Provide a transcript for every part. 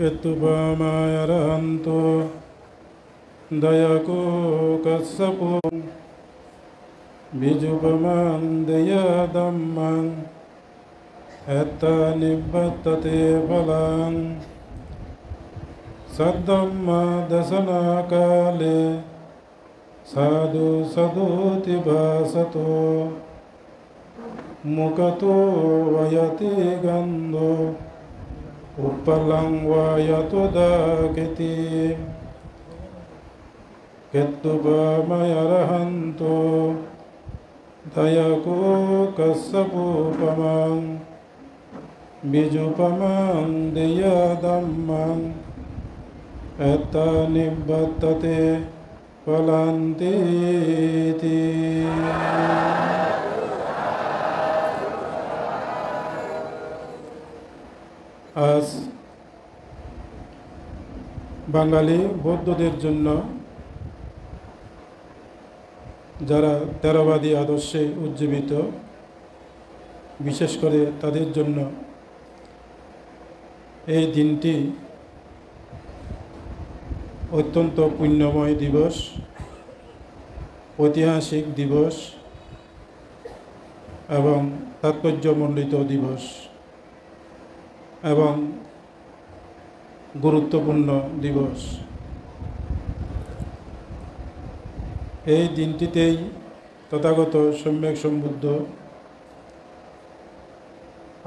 Ketubamayaranto Dayako Kasapo Bijupaman Dayadamman Etta Nibbattate Phalan Saddhamma Dasana Kale Sadhu Sadhuti Basato Mukato Vayati Gandho Uppalang Vayato Dakiti Ketubamayaranto Dayako Kasapupamang Bijupamang Dayadamman Etta Nibbattate Phalantiti আজ বাঙালি বৌদ্ধদের জন্য যারা তেরোবাদী আদর্শে উজ্জীবিত, বিশেষ করে তাদের জন্য এই দিনটি অত্যন্ত পুণ্যময় দিবস, ঐতিহাসিক দিবস এবং তাৎপর্যমণ্ডিত দিবস এবং গুরুত্বপূর্ণ দিবস। এই দিনটিতেই তথাগত সম্যক সম্বুদ্ধ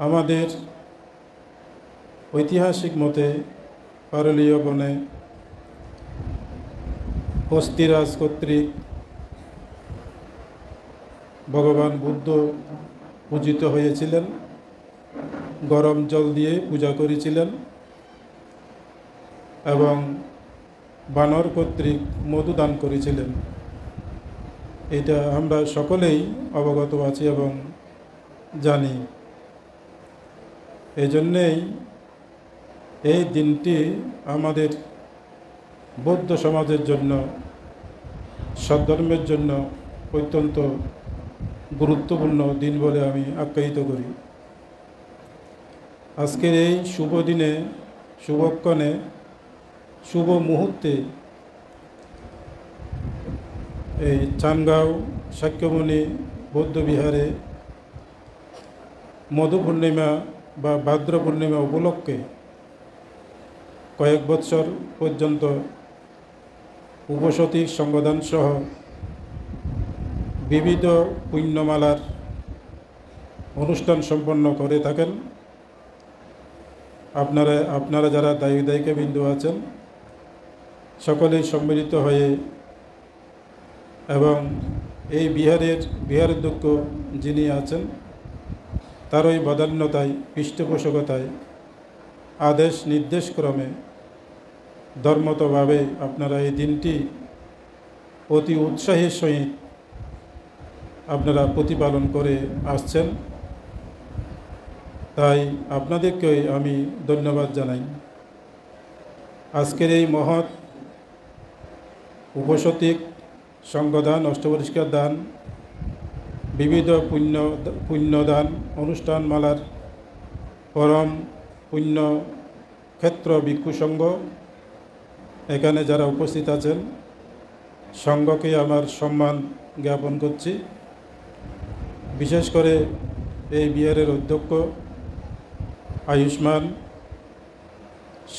আমাদের ঐতিহাসিক মতে পারলীয় বনে হস্তিরাজ কর্তৃক ভগবান বুদ্ধ পূজিত হয়েছিলেন, গরম জল দিয়ে পূজা করেছিলেন এবং বানর কর্তৃক মধু দান করেছিলেন। এটা আমরা সকলেই অবগত আছি এবং জানি। এজন্যেই এই দিনটি আমাদের বৌদ্ধ সমাজের জন্য, সদ্ধর্মের জন্য অত্যন্ত গুরুত্বপূর্ণ দিন বলে আমি আখ্যায়িত করি। আজকের এই শুভ দিনে, শুভক্ষণে, শুভ মুহূর্তে এই চানগাঁও শাক্যমুনি বৌদ্ধবিহারে মধু পূর্ণিমা বা ভাদ্র পূর্ণিমা উপলক্ষে কয়েক বৎসর পর্যন্ত উপসতী সংগদান সহ বিবিধ পুণ্যমালার অনুষ্ঠান সম্পন্ন করে থাকেন। আপনারা যারা দায়িকা বিন্দু আছেন সকলেই সম্মিলিত হয়ে এবং এই বিহারের অধ্যক্ষ যিনি আছেন তারই বদান্যতায়, পৃষ্ঠপোষকতায়, আদেশ নির্দেশ ক্রমে ধর্মতভাবে আপনারা এই দিনটি অতি উৎসাহের সহিত আপনারা প্রতিপালন করে আসছেন। তাই আপনাদেরকে আমি ধন্যবাদ জানাই। আজকের এই মহৎ উপসতিক সঙ্গদান, অষ্টপরিষ্কার দান, বিবিধ পুণ্যদান অনুষ্ঠানমালার পরম পুণ্য ক্ষেত্র ভিক্ষু সংঘ, এখানে যারা উপস্থিত আছেন সংঘকে আমার সম্মান জ্ঞাপন করছি। বিশেষ করে এই বিহারের অধ্যক্ষ আয়ুষ্মান,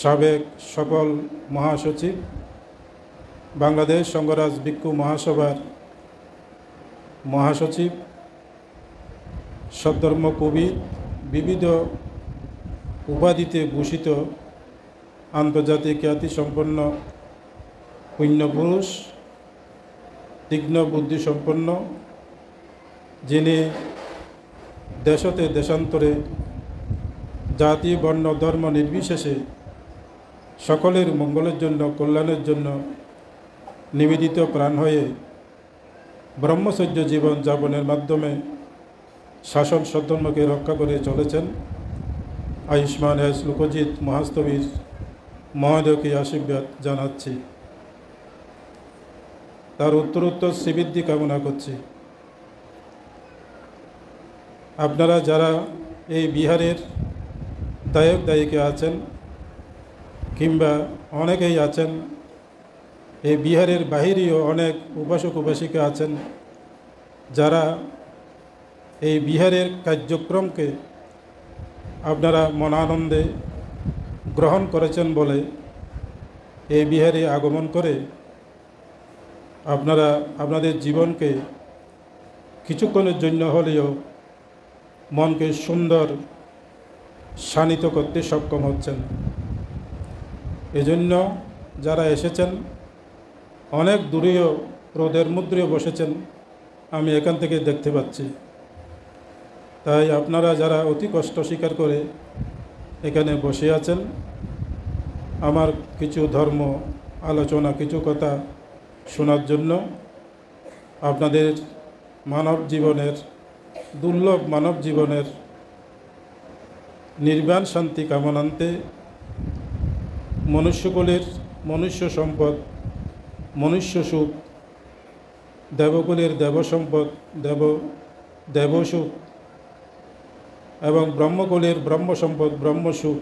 সাবেক সকল মহাসচিব, বাংলাদেশ সংঘরাজ ভিক্ষু মহাসভার মহাসচিব, সদ্ধর্ম কবি, বিবিধ উপাধিতে ভূষিত আন্তর্জাতিক খ্যাতিসম্পন্ন পুণ্যপুরুষ, তীক্ষ্ণ বুদ্ধিসম্পন্ন, যিনি দেশতে দেশান্তরে জাতি বর্ণ ধর্ম নির্বিশেষে সকলের মঙ্গলের জন্য, কল্যাণের জন্য নিবেদিত প্রাণ হয়ে ব্রহ্মচর্য জীবন যাপনের মাধ্যমে শাসন সদ্ধর্মকে রক্ষা করে চলেছেন। আয়ুষ্মান এস লোকজিৎ মহাস্তবীর মহোদয়কে আশীর্বাদ জানাচ্ছি, তার উত্তরোত্তর শ্রীবৃদ্ধি কামনা করছি। আপনারা যারা এই বিহারের দায়িকা আছেন কিংবা অনেকেই আছেন এই বিহারের বাহিরেও অনেক উপাসক উপাসিকা আছেন যারা এই বিহারের কার্যক্রমকে আপনারা মনানন্দে গ্রহণ করেছেন বলে এই বিহারে আগমন করে আপনারা আপনাদের জীবনকে কিছুক্ষণের জন্য হলেও মনকে সুন্দর শানিত করতে সক্ষম হচ্ছেন। এজন্য যারা এসেছেন অনেক দূরেও রোদের মধ্যেও বসেছেন, আমি এখান থেকে দেখতে পাচ্ছি। তাই আপনারা যারা অতি কষ্ট স্বীকার করে এখানে বসে আছেন, আমার কিছু ধর্ম আলোচনা, কিছু কথা শোনার জন্য, আপনাদের মানব জীবনের, দুর্লভ মানব জীবনের নির্বাণ শান্তি কামনান্তে মনুষ্যকুলের মনুষ্য সম্পদ, মনুষ্য সুখ, দেবকুলের দেব সম্পদ, দেবসুখ এবং ব্রহ্মকুলের ব্রহ্ম সম্পদ, ব্রহ্মসুখ,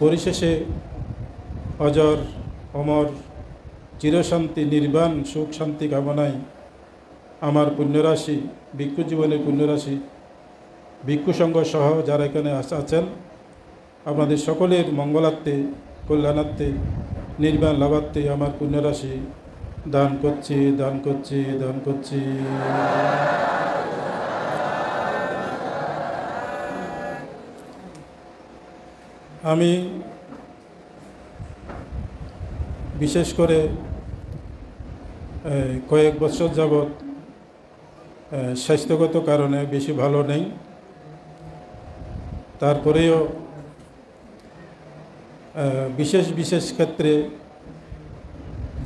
পরিশেষে অজর অমর চিরশান্তি নির্বাণ সুখ শান্তি কামনায় আমার পুণ্যরাশি, ভিক্ষু জীবনের পুণ্যরাশি, ভিক্ষু সংঘ সহ যারা এখানে আছেন, আপনাদের সকলের মঙ্গলার্থে, কল্যাণার্থে, নির্বাণ লাভার্থে আমার পুণ্যরাশি দান করছি, দান করছি, দান করছি। আমি বিশেষ করে কয়েক বছর যাবৎ স্বাস্থ্যগত কারণে বেশি ভালো নেই। তারপরেও বিশেষ বিশেষ ক্ষেত্রে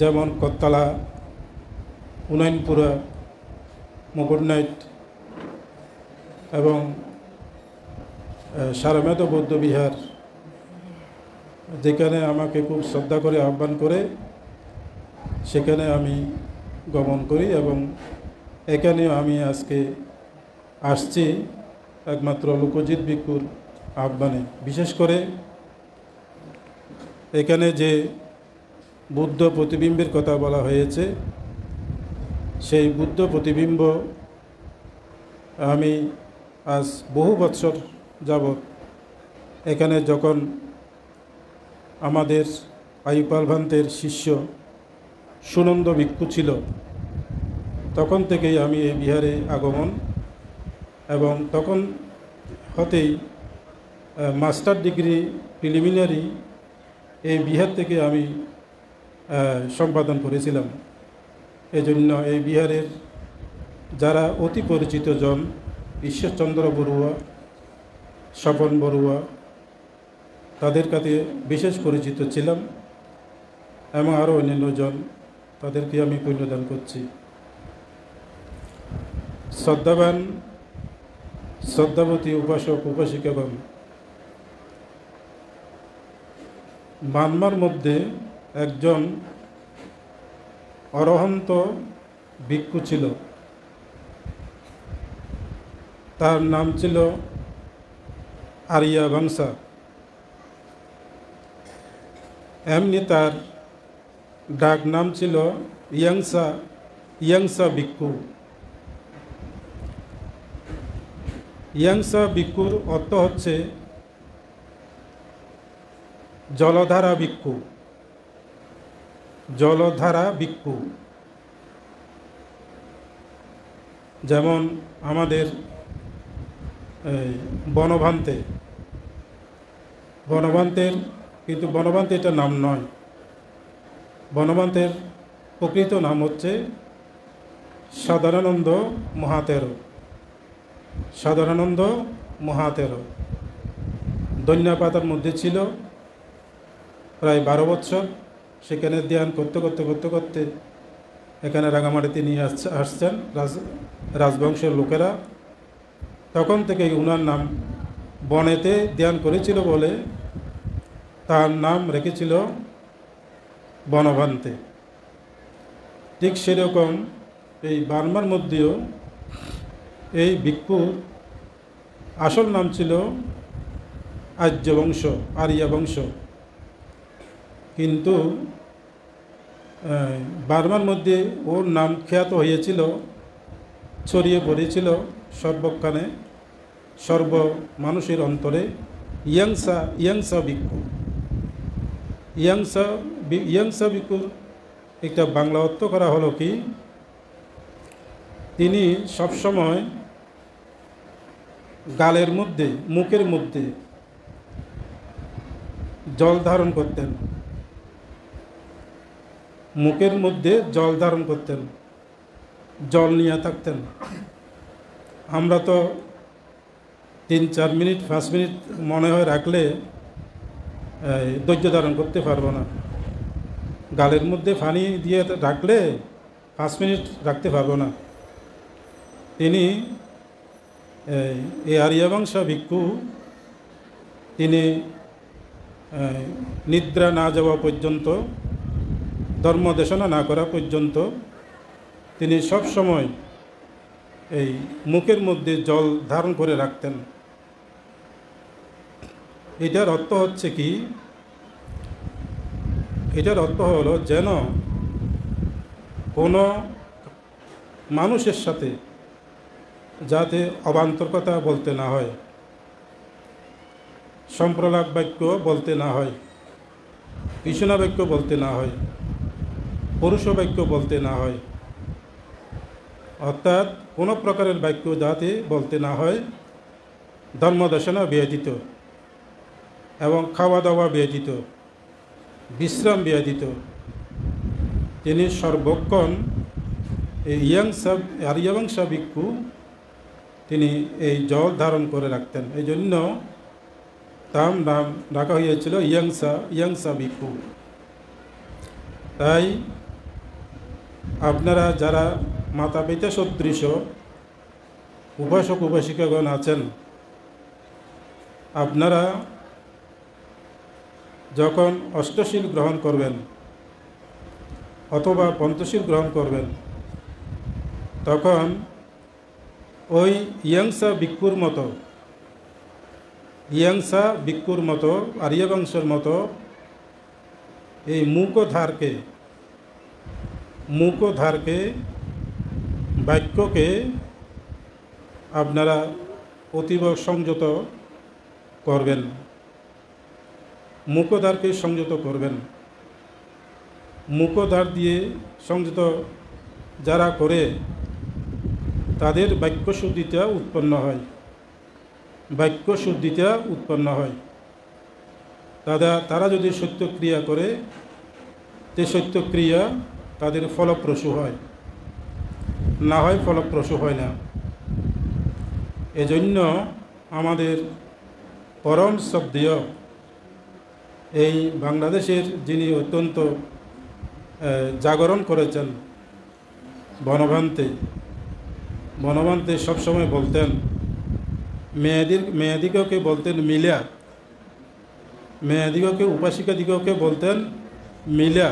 যেমন করতলা, উনয়নপুরা, মুকুটনাইট এবং সারমেদ বৌদ্ধবিহার, যেখানে আমাকে খুব শ্রদ্ধা করে আহ্বান করে সেখানে আমি গমন করি এবং এখানেও আমি আজকে আসছি একমাত্র লোকজিৎ ভিক্ষুর আহ্বানে। বিশেষ করে এখানে যে বুদ্ধ প্রতিবিম্বের কথা বলা হয়েছে, সেই বুদ্ধ প্রতিবিম্ব আমি আজ বহু বৎসর যাবৎ এখানে যখন আমাদের আইপাল ভান্তের শিষ্য সুনন্দ ভিক্ষু ছিল, তখন থেকেই আমি এই বিহারে আগমন এবং তখন হতেই মাস্টার ডিগ্রি প্রিলিমিনারি এই বিহার থেকে আমি সম্পাদন করেছিলাম। এজন্য এই বিহারের যারা অতি পরিচিত জন, ঈশ্বরচন্দ্র বড়ুয়া, স্বপন বড়ুয়া, তাদের কাছে বিশেষ পরিচিত ছিলাম এবং আরও অন্যান্য জন, তাদেরকে আমি পুণ্যদান করছি। শ্রদ্ধাবান শ্রদ্ধাবতী উপাসক উপাসিকাগণ, মানমার মধ্যে একজন অরহন্ত ভিক্ষু ছিল, তার নাম ছিল আরিয়া বংশা। এমনি তার ডাক নাম ছিল ইয়াংসা ভিক্ষু। ইয়াংসা ভিক্ষুর অর্থ হচ্ছে জলধারা ভিক্ষু। জলধারা ভিক্ষু যেমন আমাদের বনভান্তের কিন্তু বনভান্তে এটা নাম নয়। বনভান্তের প্রকৃত নাম হচ্ছে সাধারণানন্দ মহাতেরো। সাধারণানন্দ মহাতেরো দৈন্যাপাতার মধ্যে ছিল প্রায় 12 বৎসর। সেখানে ধ্যান করতে করতে করতে করতে এখানে রাঙামাটিতে নিয়ে আসছেন রাজবংশের লোকেরা। তখন থেকে উনার নাম, বনেতে ধ্যান করেছিল বলে তার নাম রেখেছিল বনভান্তে। ঠিক সেরকম এই বার্মার মধ্যেও এই ভিক্ষুর আসল নাম ছিল আর্য বংশ, আরিয়া বংশ। কিন্তু বার্মার মধ্যে ওর নাম খ্যাত হয়েছিল, ছড়িয়ে পড়েছিল সর্বক্ষণে, সর্ব মানুষের অন্তরে। ইয়াংসা ভিক্ষু। ইয়াংসা ভিক্ষুর একটা বাংলা অর্থ করা হলো কি, তিনি সবসময় গালের মধ্যে, মুখের মধ্যে জল ধারণ করতেন, মুখের মধ্যে জল ধারণ করতেন, জল নিয়ে থাকতেন। আমরা তো 3-4 মিনিট 5 মিনিট মনে হয় রাখলে ধৈর্য ধারণ করতে পারবো না। গালের মধ্যে পানি দিয়ে রাখলে 5 মিনিট রাখতে পারবো না। তিনি এই আর্যবংশা ভিক্ষু, তিনি নিদ্রা না যাওয়া পর্যন্ত, ধর্মদেশনা না করা পর্যন্ত তিনি সব সময় এই মুখের মধ্যে জল ধারণ করে রাখতেন। এটার অর্থ হচ্ছে কি, এটার অর্থ হলো যেন কোনো মানুষের সাথে যাতে অবান্তর কথা বলতে না হয়, সম্প্রলাপ বাক্য বলতে না হয়, কৃষ্ণা বাক্য বলতে না হয়, পুরুষ বাক্য বলতে না হয়, অর্থাৎ কোনো প্রকারের বাক্য যাতে বলতে না হয়, ধর্মদর্শনা ব্যতীত এবং খাওয়া দাওয়া ব্যতীত, বিশ্রাম ব্যতীত তিনি সর্বক্ষণ এই আর্যবংশা ভিক্ষু তিনি এই জল ধারণ করে রাখতেন। এই জন্য তার নাম রাখা হয়েছিল ইয়াংসা ভিক্ষু। তাই আপনারা যারা মাতা পিতা সদৃশ উপাসক উপাসিকাগণ আছেন, আপনারা যখন অষ্টশীল গ্রহণ করবেন অথবা পঞ্চশীল গ্রহণ করবেন, তখন ওই ইয়াংসা ভিক্ষুর মতো আর্যবংশের মতো এই মুখধারকে বাক্যকে আপনারা অতীব সংযত করবেন, মুখধারকে সংযত করবেন। মুখধার দিয়ে সংযত যারা করে তাদের বাক্যশুদ্ধিতা উৎপন্ন হয়। তারা যদি সত্যক্রিয়া করে, যে সত্যক্রিয়া তাদের ফলপ্রসূ হয়, না হয় ফলপ্রসূ হয় না। এজন্য আমাদের পরম শ্রদ্ধেয় এই বাংলাদেশের যিনি অত্যন্ত জাগরণ করেছেন বনভান্তে সবসময় বলতেন, মেয়েদিগকে বলতেন মেয়েদিগকে উপাসিকাদিগকে বলতেন মিলা,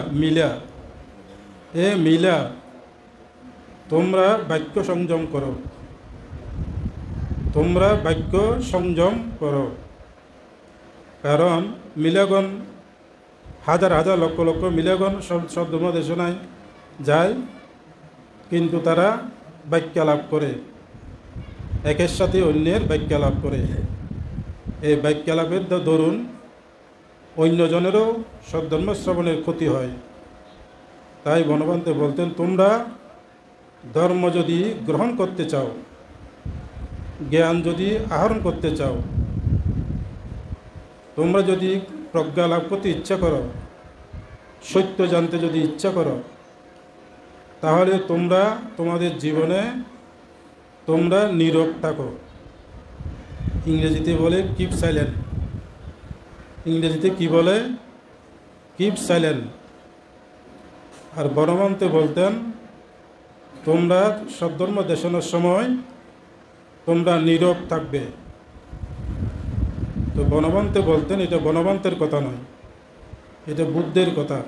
তোমরা বাক্য সংযম করো, কারণ মিলাগণ হাজার হাজার লক্ষ লক্ষ মিলাগণ সব ধর্মদেশনায় যায়, কিন্তু তারা বাক্যালাপ করে, একের সাথে অন্যের বাক্যালাপ করে। এই বাক্যালাপের দরুন অন্যজনেরও সদ্ধর্ম শ্রবণের ক্ষতি হয়। তাই বনভান্তে বলতেন, তোমরা ধর্ম যদি গ্রহণ করতে চাও, জ্ঞান যদি আহরণ করতে চাও, তোমরা যদি প্রজ্ঞা লাভ করতে ইচ্ছা করো, সত্য জানতে যদি ইচ্ছা করো, তাহলে তোমরা তোমাদের জীবনে তোমরা নীরব থাকো। ইংরেজিতে বলে কিপ সাইলেন্ট। ইংরেজিতে কি বলে? Keep silent. আর বনভান্তে বলতেন, তোমরা সদ্ধর্ম দেশনের সময় তোমরা নীরব থাকবে। তো বনভান্তে বলতেন, এটা বনভান্তের কথা নয়, এটা বুদ্ধের কথা।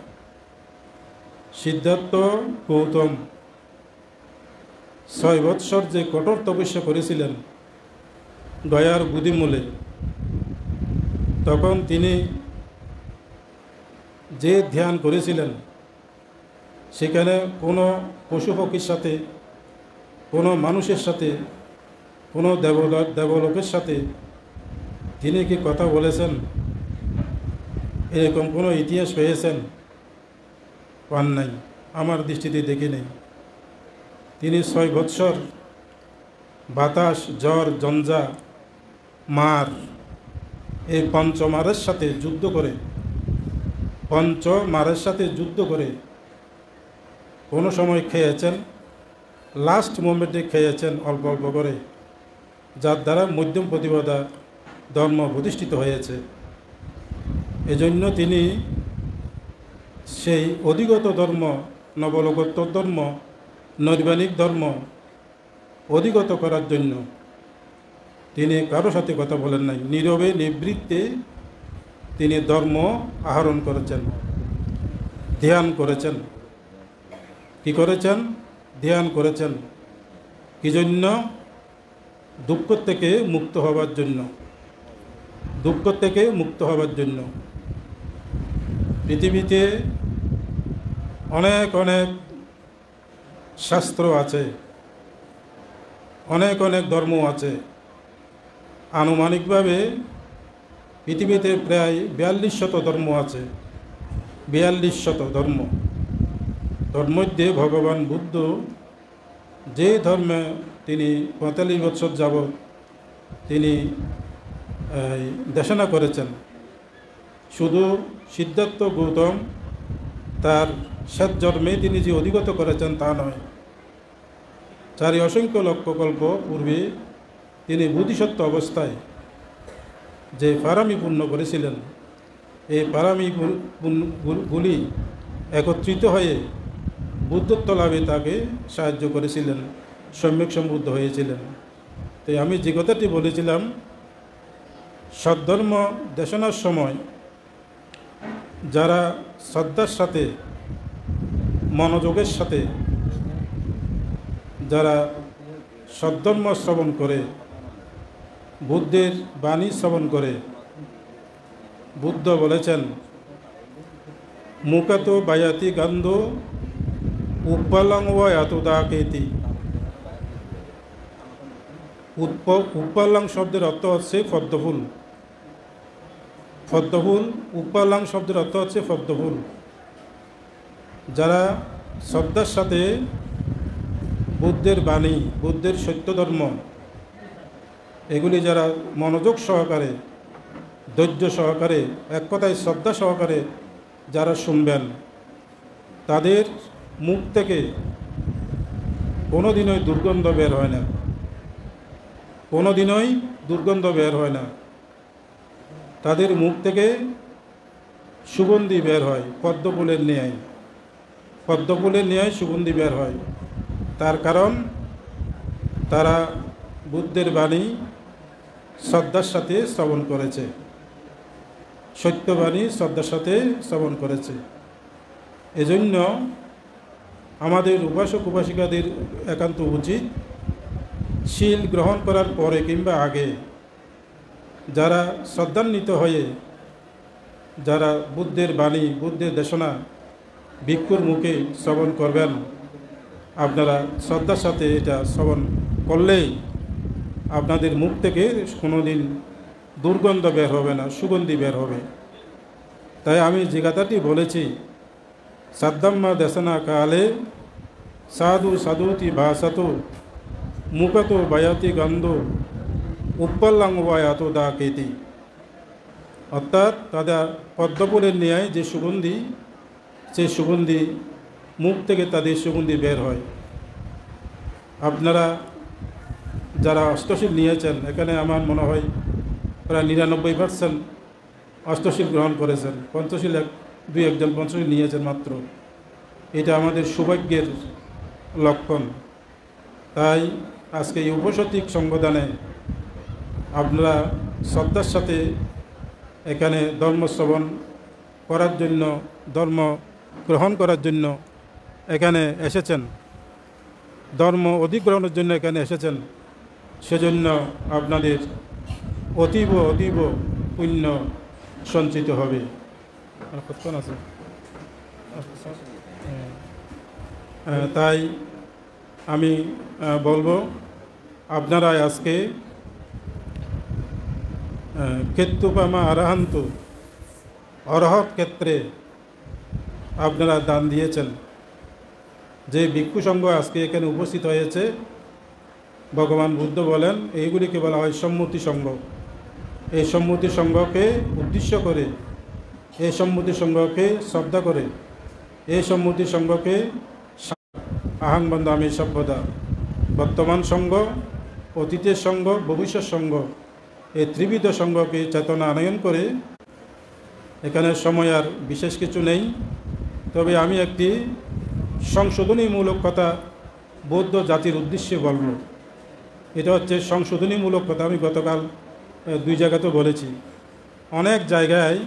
সিদ্ধার্থ গৌতম 6 বৎসর যে কঠোর তপস্যা করেছিলেন গয়ার বুদিমূলে, তখন তিনি যে ধ্যান করেছিলেন সেখানে কোনো পশু পক্ষীর সাথে, কোনো মানুষের সাথে, কোনো দেবলোকের সাথে তিনি কি কথা বলেছেন? এরকম কোনো ইতিহাস পেয়েছেন? পান নাই, আমার দৃষ্টিতে দেখি নেই। তিনি 6 বৎসর বাতাস, জ্বর, জঞ্জা, মার, এই পঞ্চমারের সাথে যুদ্ধ করে কোনো সময় খেয়েছেন, লাস্ট মোমেন্টে খেয়েছেন অল্প অল্প করে, যার দ্বারা মধ্যম প্রতিপদা ধর্ম প্রতিষ্ঠিত হয়েছে। এজন্য তিনি সেই অধিগত ধর্ম, নবলোকোত্তর ধর্ম, নৈর্বাণিক ধর্ম অধিগত করার জন্য তিনি কারো সাথে কথা বলেন নাই, নীরবে নিবৃত্তে তিনি ধর্ম আহরণ করেছেন, ধ্যান করেছেন। কি করেছেন? ধ্যান করেছেন। কি জন্য? দুঃখ থেকে মুক্ত হবার জন্য। দুঃখ থেকে মুক্ত হবার জন্য। পৃথিবীতে অনেক অনেক শাস্ত্র আছে, অনেক অনেক ধর্ম আছে। আনুমানিকভাবে পৃথিবীতে প্রায় 4200 ধর্ম আছে। 4200 ধর্ম। তার মধ্যে ভগবান বুদ্ধ যে ধর্মে তিনি 45 বছর যাবৎ তিনি দেশনা করেছেন, শুধু সিদ্ধার্থ গৌতম তার শেষ জন্মে তিনি যে অধিগত করেছেন তা নয়, 4 অসংখ্য লক্ষ কল্প পূর্বে তিনি বোধিসত্ত্ব অবস্থায় যে পারামি পূর্ণ করেছিলেন, এই পারামিগুলি একত্রিত হয়ে বুদ্ধত্ব লাভে তাকে সাহায্য করেছিলেন, সম্যক সম্বুদ্ধ হয়েছিলেন। তাই আমি যে কথাটি বলেছিলাম, সদ্ধর্ম দেশনার সময় যারা শ্রদ্ধার সাথে, মনোযোগের সাথে যারা সদ্ধর্ম শ্রবণ করে, বুদ্ধের বাণী শ্রবণ করে, বুদ্ধ বলেছেন মুকাতো বায়াতি গন্ধ উপ্পালং ওয়া এতদাকেতি। উপ্পালং শব্দের অর্থ হচ্ছে পদ্মফুল। উপ্পালং শব্দের অর্থ হচ্ছে পদ্মফুল। যারা শ্রদ্ধার সাথে বুদ্ধের বাণী, বুদ্ধের সত্য ধর্ম, এগুলি যারা মনোযোগ সহকারে, ধৈর্য সহকারে, এক কথায় শ্রদ্ধা সহকারে যারা শুনবেন, তাদের মুখ থেকে কোনোদিনই দুর্গন্ধ বের হয় না। কোনোদিনই দুর্গন্ধ বের হয় না। তাদের মুখ থেকে সুগন্ধি বের হয়, পদ্মফুলের ন্যায়। পদ্মফুলের ন্যায় সুগন্ধি বের হয়। তার কারণ তারা বুদ্ধের বাণী শ্রদ্ধার সাথে শ্রবণ করেছে, সত্যবাণী শ্রদ্ধার সাথে শ্রবণ করেছে। এজন্য আমাদের উপাসক উপাসিকাদের একান্ত উচিত শীল গ্রহণ করার পরে কিংবা আগে যারা শ্রদ্ধান্বিত হয়ে যারা বুদ্ধের বাণী, বুদ্ধের দেশনা ভিক্ষুর মুখে শ্রবণ করবেন, আপনারা শ্রদ্ধার সাথে এটা শ্রবণ করলেই আপনাদের মুখ থেকে কোনোদিন দুর্গন্ধ বের হবে না, সুগন্ধি বের হবে। তাই আমি যে কথাটি বলেছি, সাদ্দাম্মা দেশনা কালে সাধু সাধুতি ভাষাত মুখত বায়াতি গন্ধ উপ্পাল্লাং বায়াত দা কেতি। অর্থাৎ তাদের পদ্মফুলের ন্যায় যে সুগন্ধি, সেই সুগন্ধি মুখ থেকে তাদের সুগন্ধি বের হয়। আপনারা যারা অষ্টশীল নিয়েছেন, এখানে আমার মনে হয় প্রায় 99% অষ্টশীল গ্রহণ করেছেন। পঞ্চশীল 2-1 পঞ্চশীল নিয়েছেন মাত্র। এটা আমাদের সৌভাগ্যের লক্ষণ। তাই আজকে এই উপসতিক সংবাদানে আপনারা শ্রদ্ধার সাথে এখানে ধর্ম শ্রবণ করার জন্য, ধর্ম গ্রহণ করার জন্য এখানে এসেছেন, ধর্ম অধিগ্রহণের জন্য এখানে এসেছেন। সেজন্য আপনাদের অতীব অতীব পুণ্য সঞ্চিত হবে। কতক্ষণ আছে? তাই আমি বলবো আপনারা আজকে কেতুপামা আরাহান্তু অরহৎ ক্ষেত্রে আপনারা দান দিয়েছেন। যে ভিক্ষু সংঘ আজকে এখানে উপস্থিত হয়েছে, ভগবান বুদ্ধ বলেন এইগুলিকে বলা হয় সম্মতি সংঘ। এই সম্মতি সংঘকে উদ্দেশ্য করে, এই সম্মতি সংঘকে শ্রদ্ধা করে, এই সম্মতি সংঘকে আহাং বন্দামি সভ্যতা, বর্তমান সংঘ, অতীতের সংঘ, ভবিষ্যৎ সংঘ, এই ত্রিবিধ সংঘকে চেতনা আনয়ন করে, এখানে সময় আর বিশেষ কিছু নেই, তবে আমি একটি সংশোধনীমূলক কথা বৌদ্ধ জাতির উদ্দেশ্যে বলব। এটা হচ্ছে সংশোধনীমূলক কথা। আমি গতকাল 2 জায়গাতে বলেছি, অনেক জায়গায়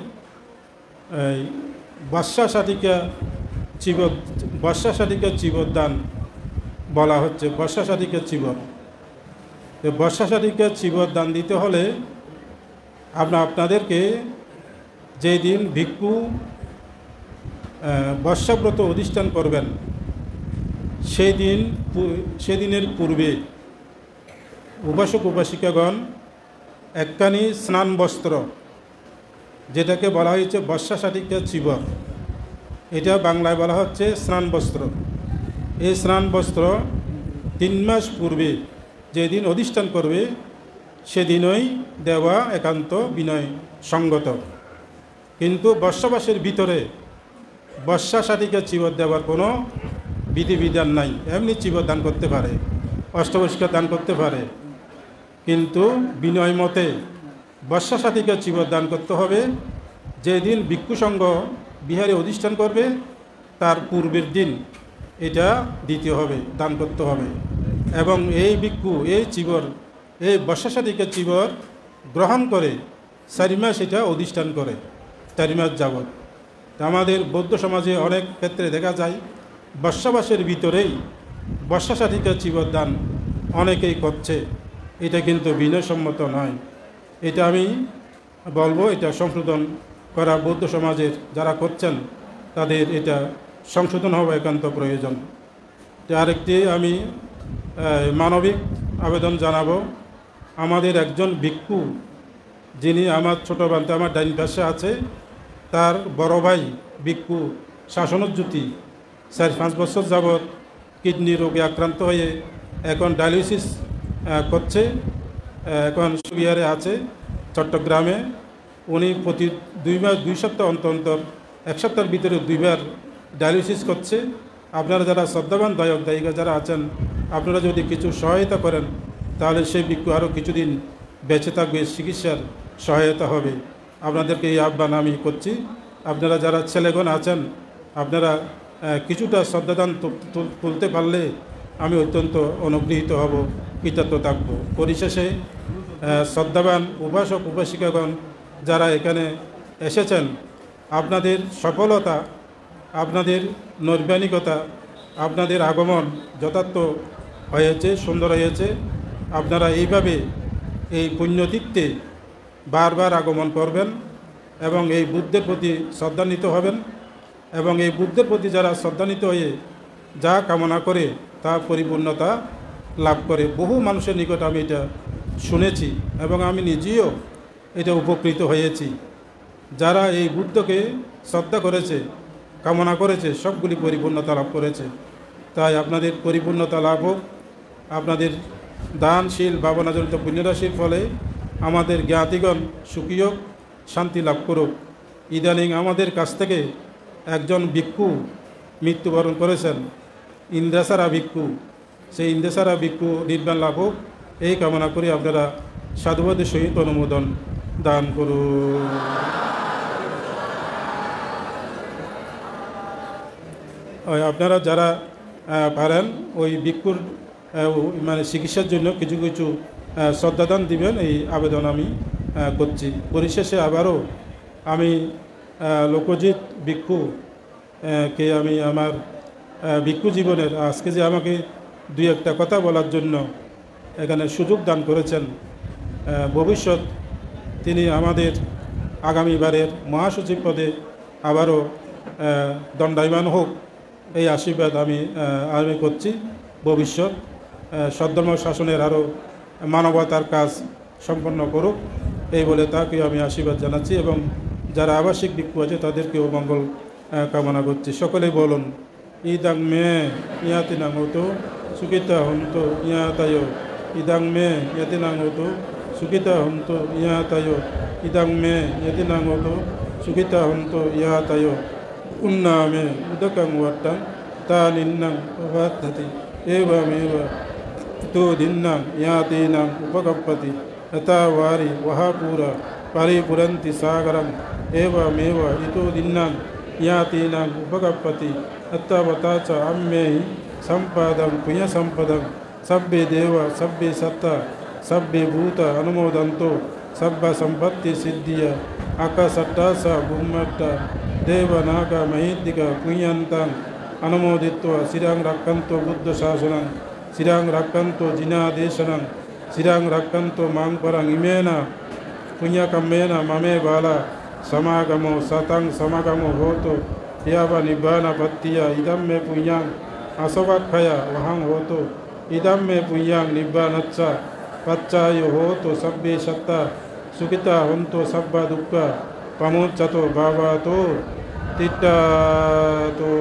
বর্ষা সাটিকা চিবদান বলা হচ্ছে। বর্ষা সাটিকা চিবর, বর্ষা সাটিকা চিবর দান দিতে হলে আপনাদেরকে যেদিন ভিক্ষু বর্ষাব্রত অধিষ্ঠান করবেন সেদিনের পূর্বে উপাসক উপাসিকাগণ একখানি স্নান বস্ত্র, যেটাকে বলা হয়েছে বর্ষা সাটিকা চিবর, এটা বাংলায় বলা হচ্ছে স্নান বস্ত্র। এই স্নান বস্ত্র 3 মাস পূর্বে যেদিন অধিষ্ঠান করবে সেদিনই দেওয়া একান্ত বিনয় সঙ্গত। কিন্তু বর্ষাবাসের ভিতরে বর্ষা সাটিকা চিবর দেওয়ার কোনো বিধিবিধান নাই। এমনি চিবর দান করতে পারে, অষ্টবস্কা দান করতে পারে, কিন্তু বিনয় মতে বর্ষা সাটিকা চিবর দান করতে হবে। যেদিন ভিক্ষু সংঘ বিহারে অধিষ্ঠান করবে তার পূর্বের দিন এটা দিতে হবে, দান করতে হবে। এবং এই ভিক্ষু এই চিবর, এই বর্ষা সাটিকা চিবর গ্রহণ করে 4 মাস এটা অধিষ্ঠান করে, 4 মাস যাবৎ। আমাদের বৌদ্ধ সমাজে অনেক ক্ষেত্রে দেখা যায় বর্ষাবাসের ভিতরেই বর্ষা সাটিকা চিবর দান অনেকেই করছে। এটা কিন্তু বিনয়সম্মত নয়। এটা আমি বলবো, এটা সংশোধন করা বৌদ্ধ সমাজের যারা করছেন তাদের এটা সংশোধন হওয়া একান্ত প্রয়োজন। আরেকটি আমি মানবিক আবেদন জানাবো। আমাদের একজন ভিক্ষু, যিনি আমার ছোটো বান্ধব, আমার ডাইন পাশে আছে, তার বড় ভাই ভিক্ষু শাসনজ্যোতি 4-5 বছর যাবৎ কিডনি রোগে আক্রান্ত হয়ে এখন ডায়ালিসিস করছে। এখন সুবিহারে আছে চট্টগ্রামে। উনি প্রতি 2 সপ্তাহ অন্তর 1 সপ্তাহের ভিতরে 2 বার ডায়ালিসিস করছে। আপনারা যারা শ্রদ্ধাবান দায়ক দায়িকা যারা আছেন, আপনারা যদি কিছু সহায়তা করেন তাহলে সেই ভিক্ষু আরও কিছুদিন বেঁচে থাকবে, চিকিৎসার সহায়তা হবে। আপনাদেরকে এই আহ্বান আমি করছি। আপনারা যারা ছেলেগণ আছেন, আপনারা কিছুটা শ্রদ্ধাদান তুলতে পারলে আমি অত্যন্ত অনুগৃহীত হব, কৃতার্থ থাকব। পরিশেষে শ্রদ্ধাবান উপাসক উপাসিকাগণ যারা এখানে এসেছেন, আপনাদের সফলতা, আপনাদের নৈর্বাণিকতা, আপনাদের আগমন যথার্থ হয়েছে, সুন্দর হয়েছে। আপনারা এইভাবে এই পুণ্যতীর্থে বারবার আগমন করবেন এবং এই বুদ্ধের প্রতি শ্রদ্ধান্বিত হবেন। এবং এই বুদ্ধের প্রতি যারা শ্রদ্ধান্বিত হয়ে যা কামনা করে তা পরিপূর্ণতা লাভ করে। বহু মানুষের নিকট আমি এটা শুনেছি এবং আমি নিজেও এটা উপকৃত হয়েছি। যারা এই বুদ্ধকে শ্রদ্ধা করেছে, কামনা করেছে, সবগুলি পরিপূর্ণতা লাভ করেছে। তাই আপনাদের পরিপূর্ণতা লাভ হোক। আপনাদের দানশীল ভাবনাজনিত পুণ্যরাশির ফলে আমাদের জ্ঞাতিগণ সুখী হোক, শান্তি লাভ করুক। ইদানিং আমাদের কাছ থেকে একজন ভিক্ষু মৃত্যুবরণ করেছেন, ইন্দ্রাসারা ভিক্ষু। সেই ইন্দ্রাসারা ভিক্ষু নির্বাণ লাভ হোক, এই কামনা করে আপনারা সাধুবাদের সহিত অনুমোদন দান করুন। আপনারা যারা পারেন ওই ভিক্ষুর মানে চিকিৎসার জন্য কিছু কিছু শ্রদ্ধাদান দিবেন, এই আবেদন আমি করছি। পরিশেষে আবারও আমি লোকজিৎ ভিক্ষু কে আমি আমার ভিক্ষু জীবনের আজকে যে আমাকে 2-1টা কথা বলার জন্য এখানে সুযোগ দান করেছেন, ভবিষ্যৎ তিনি আমাদের আগামীবারের মহাসচিব পদে আবারও দণ্ডায়মান হোক, এই আশীর্বাদ আমি করছি। ভবিষ্যৎ সদ্ধর্ম শাসনের আরও মানবতার কাজ সম্পন্ন করুক, এই বলে তাকেও আমি আশীর্বাদ জানাচ্ছি এবং যারা আবাসিক ভিক্ষু আছে তাদেরকেও মঙ্গল কামনা করছি। সকলেই বলুন, ইদাং মে ইয়াতিনাং হতো সুখিতা হন্তু ইয়াতায়, ইদাং মে ইয়াতিনাং হতো সুখিতা হন্তু ইয়াতায়, ইদাং মে ইয়াতিনাং হতো সুখিতা হন্তু ইয়াতায়, উন্নামে উদকং ওয়াট্টাং তা নিন্নাং উপাদ্ধতি এবমেব ইতো দিন্নাং ইয়াতিনাং উপগপ্পতি यथा वारी वहापुरा परिपुरन्ति सागरं एवमेव इतो दिन्नां यातीनां उपगप्पति अत्तवता च अम्मेहि सम्पदं पुण्यसम्पदं सब्बे देव सब्बे सत्ता सब्बे भूत अनुमोदन्तो सब्ब सम्पत्ति सिद्धिय आकाशट्टा स बुम्मट्ट देवनाग महीदिक पुण्यन्तं अनुमोदित्वा शिरं रक्कन्तो बुद्धशासनं शिरं रक्कन्तो जिनादेशनं शिरं रक्कन्तो मां परं इमेन पुण्यकम्मेन ममे बाला समागमो सतं समागमो होतो याव निब्बानपत्तिया इदं मे पुण्यं असवक्षय वहं होतो इदं मे पुण्यं निब्बानच्च पच्चायो होतो सब्बे सत्ता सुखिता हन्तो सब्ब दुःख पमुच्चतो भावातो तिट्टातो।